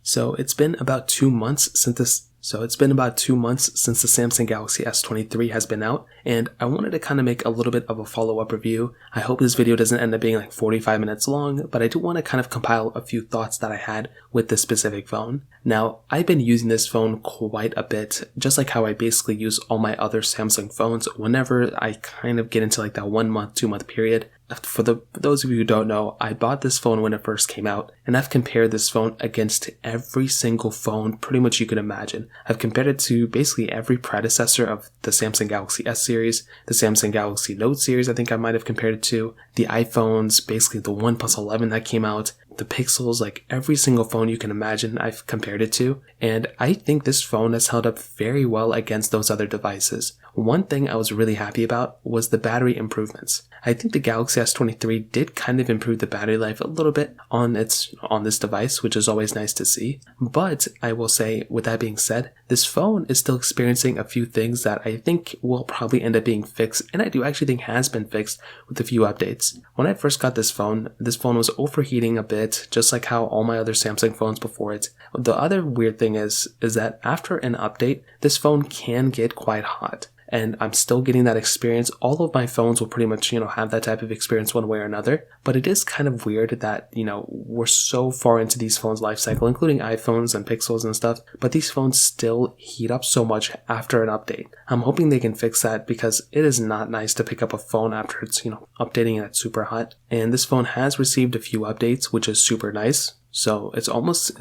So it's been about 2 months since the Samsung Galaxy S23 has been out, and I wanted to kind of make a little bit of a follow-up review. I hope this video doesn't end up being like 45 minutes long, but I do want to kind of compile a few thoughts that I had with this specific phone. Now, I've been using this phone quite a bit, just like how I basically use all my other Samsung phones whenever I kind of get into like that 1 month, 2 month period. For those of you who don't know, I bought this phone when it first came out, and I've compared this phone against every single phone pretty much you could imagine. I've compared it to basically every predecessor of the Samsung Galaxy S series, the Samsung Galaxy Note series I think I might have compared it to, the iPhones, basically the OnePlus 11 that came out, the Pixels, like every single phone you can imagine I've compared it to, and I think this phone has held up very well against those other devices. One thing I was really happy about was the battery improvements. I think the Galaxy S23 did kind of improve the battery life a little bit on this device, which is always nice to see. But I will say, with that being said, this phone is still experiencing a few things that I think will probably end up being fixed, and I do actually think has been fixed with a few updates. When I first got this phone was overheating a bit, just like how all my other Samsung phones before it. The other weird thing is that after an update, this phone can get quite hot. And I'm still getting that experience. All of my phones will pretty much, have that type of experience one way or another. But it is kind of weird that, we're so far into these phones' life cycle, including iPhones and Pixels and stuff. But these phones still heat up so much after an update. I'm hoping they can fix that because it is not nice to pick up a phone after it's, updating and it's super hot. And this phone has received a few updates, which is super nice. So it almost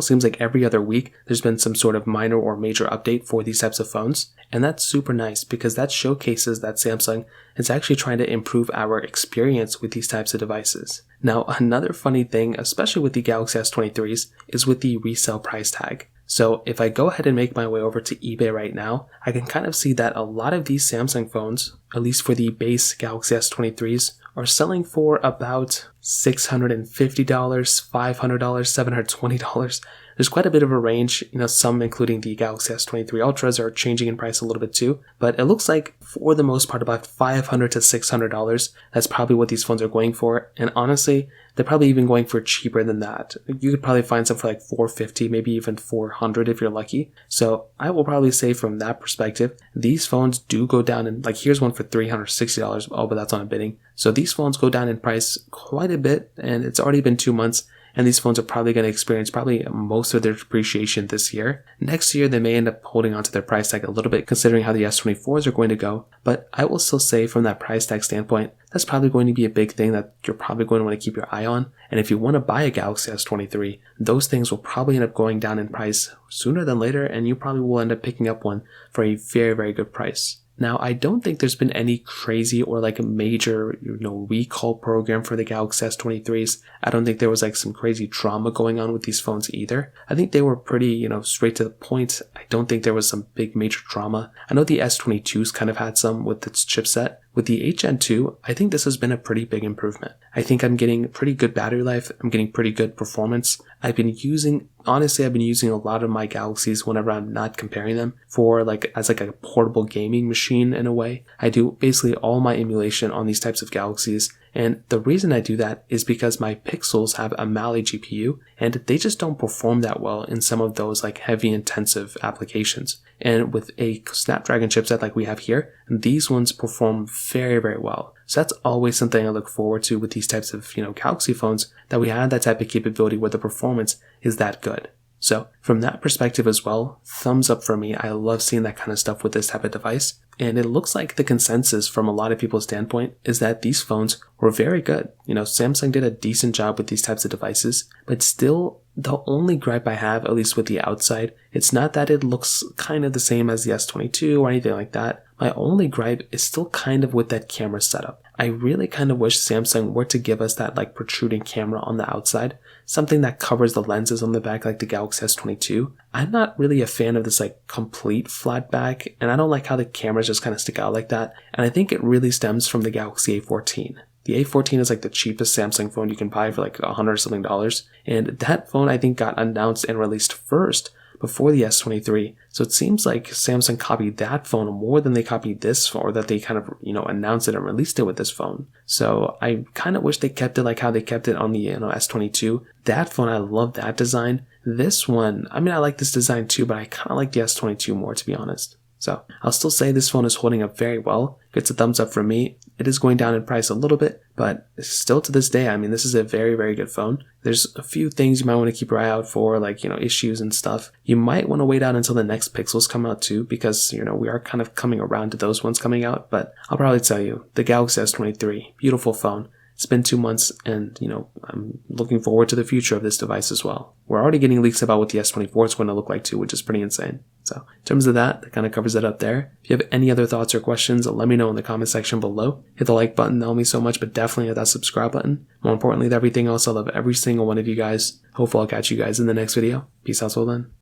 seems like every other week there's been some sort of minor or major update for these types of phones. And that's super nice because that showcases that Samsung is actually trying to improve our experience with these types of devices. Now, another funny thing, especially with the Galaxy S23s, is with the resale price tag. So if I go ahead and make my way over to eBay right now, I can kind of see that a lot of these Samsung phones, at least for the base Galaxy S23s, are selling for about $650, $500, $720. There's quite a bit of a range, some including the Galaxy S23 Ultras are changing in price a little bit too, but it looks like for the most part about $500 to $600, that's probably what these phones are going for, and honestly, they're probably even going for cheaper than that. You could probably find some for like $450, maybe even $400 if you're lucky. So I will probably say from that perspective, these phones do go down, and like here's one for $360, oh, but that's on a bidding. So these phones go down in price quite a bit, and it's already been 2 months. And these phones are probably going to experience most of their depreciation this year. Next year, they may end up holding onto their price tag a little bit considering how the S24s are going to go. But I will still say from that price tag standpoint, that's probably going to be a big thing that you're probably going to want to keep your eye on. And if you want to buy a Galaxy S23, those things will probably end up going down in price sooner than later, and you probably will end up picking up one for a very, very good price. Now, I don't think there's been any crazy or like a major, recall program for the Galaxy S23s. I don't think there was like some crazy drama going on with these phones either. I think they were pretty, straight to the point. I don't think there was some big major drama. I know the S22s kind of had some with its chipset. With the HN2, I think this has been a pretty big improvement. I think I'm getting pretty good battery life. I'm getting pretty good performance. I've been using a lot of my Galaxies whenever I'm not comparing them as a portable gaming machine in a way. I do basically all my emulation on these types of Galaxies. And the reason I do that is because my Pixels have a Mali GPU and they just don't perform that well in some of those like heavy intensive applications. And with a Snapdragon chipset like we have here, these ones perform very, very well. So that's always something I look forward to with these types of, Galaxy phones, that we have that type of capability where the performance is that good. So from that perspective as well, thumbs up for me. I love seeing that kind of stuff with this type of device. And it looks like the consensus from a lot of people's standpoint is that these phones were very good. Samsung did a decent job with these types of devices, but still the only gripe I have, at least with the outside, it's not that it looks kind of the same as the S22 or anything like that. My only gripe is still kind of with that camera setup. I really kind of wish Samsung were to give us that like protruding camera on the outside, something that covers the lenses on the back like the Galaxy S22. I'm not really a fan of this like complete flat back, and I don't like how the cameras just kind of stick out like that, and I think it really stems from the Galaxy A14. The A14 is like the cheapest Samsung phone you can buy for like $100 something, and that phone I think got announced and released first before the S23. So it seems like Samsung copied that phone more than they copied this phone, or that they kind of, announced it and released it with this phone. So I kind of wish they kept it like how they kept it on the, S22. That phone, I love that design. This one, I like this design too, but I kind of like the S22 more, to be honest. So I'll still say this phone is holding up very well. Gets a thumbs up from me. It is going down in price a little bit, but still to this day, this is a very, very good phone. There's a few things you might want to keep your eye out for, like, issues and stuff. You might want to wait out until the next Pixels come out too, because, we are kind of coming around to those ones coming out. But I'll probably tell you, the Galaxy S23, beautiful phone. It's been 2 months, and, I'm looking forward to the future of this device as well. We're already getting leaks about what the S24 is going to look like too, which is pretty insane. So in terms of that kind of covers it up there. If you have any other thoughts or questions, let me know in the comment section below. Hit the like button, that'll mean so much, but definitely hit that subscribe button. More importantly than everything else, I love every single one of you guys. Hopefully I'll catch you guys in the next video. Peace out till then.